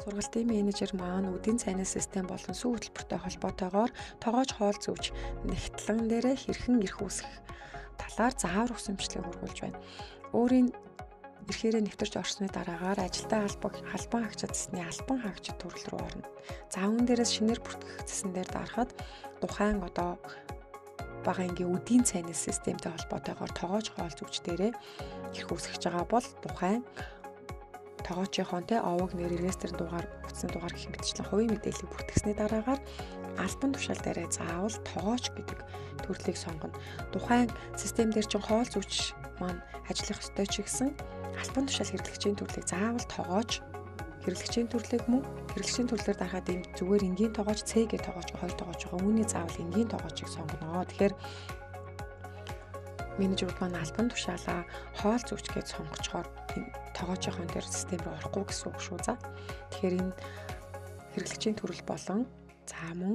Сургалтын менежер маань үдийн цайны систем болон сүү хөтөлбөртэй холбоотойгоор тогоож хоол зүйч нэгтлэн дээрээ хэрхэн эрх үүсгэх талаар заавар хүсэмжлэгийг хургуулж байна. Өөрийн эрхээрээ нэвтэрч орсны дараагаар ажилтай албан хаагчид засны албан хаагчид төрөл рүү орно. За үүн дээрээс шинээр бүртгэх зассан дээр дарахад тухайн одоо багаангийн үдийн цайны системтэй холбоотойгоор тогоож хоол зүйч дээрээ эрх үүсгэж байгаа бол тухайн тогоочийн овог нэр реестрийн дугаар утасны дугаар гэх мэтчлэн хувийн мэдээллийг бүртгэсний дараагаар албан тушаал дээрээ заавал тогооч гэдэг төрлийг сонгоно. Тухайн систем дээр чинь хоол зүйч маань ажиллах ёстой ч гэсэн албан тушаал хэрэглэгчийн төрлийг заавал тогооч хэрэглэгчийн төрлийг мөн хэрэглэгчийн төрлөөр дарахад ийм зүгээр энгийн тогооч цэгээ тогооч хоёр тогооч байгаа. Үүний заавал энгийн тогоочийг сонгоно. Тэгэхээр менежерүүд маань албан тушаалаа хоол зүйч гэж сонгочоор тогоочийн дээр систем рүү орохгүй гэсэн үг шүү. За тэгэхээр энэ хэрэглэгчийн төрөл болон мөн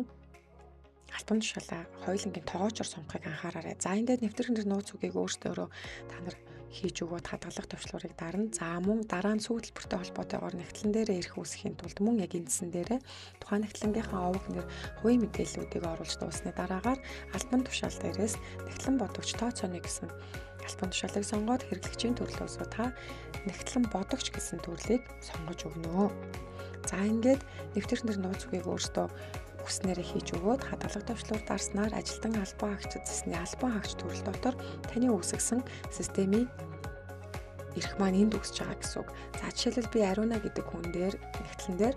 албан тушаалаа хоёулангийн тогоочор сонгохыг анхаараарай. За ингээд нэвтрэх нэр нууц үгийг өөрсдөө та нар хийж өгөөд хадгалах төвчлөрийг дарна. За мөн дараа нь сүү хөтөлбөртэй холбоотойгоор нэгтлэн дээрээ эрх үүсгэхийн тулд мөн яг эндсэн дээрээ тухайн нэгтлэнгийнхаа овог нэр хувийн мэдээллүүдийг оруулж дуусны дараагаар албан тушаал дээрээс нэгтлэн бодогч тооцооны гэсэн албан тушаалыг сонгоод хэрэглэгчийн төрлөөсөө та нэгтлэн бодогч гэсэн төрлийг сонгож өгнө. За ингээд нэвтрэх нэр нууц үгийг өөрсдөө хүснээрээ хийж өгөөд хадгалах төвчлөөр дарснаар ажилтан албан хаагчид засны албан хаагч төрөл дотор таны үүсгэсэн системийн эрх маань энд үүсэж байгаа гэсэн үг. За жишээлбэл би Ариуна гэдэг хүн дээр нэгтлэн дээр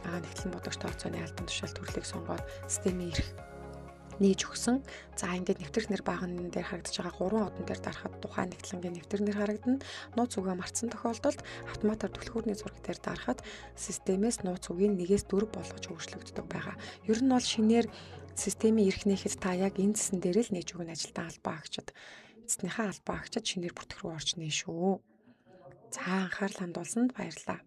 нэгтлэн бодогч тооцооны албан тушаал төрлийг сонгоод системийн эрх нээж өгсөн. За ингээд нэвтрэх нэр баган дээр харагдаж байгаа 3 одон дээр дарахад тухайн нэгтлэнгийн нэвтрэх нэр харагдана. Нууц үгээ мартсан тохиолдолд автоматар түлхүүрний зураг дээр дарахад системээс нууц үгийг 1-4 болгож өөрчлөгддөг байгаа. Ер нь бол шинээр системийн эрх нээхэд та яг энэ зэсэн дээр л нээж өгнө ажилтан албан хаагчид. Эцснийхээ албан хаагчид шинээр бүртгэх рүү орж нэ шүү. За анхаарал хандуулсанд баярлалаа.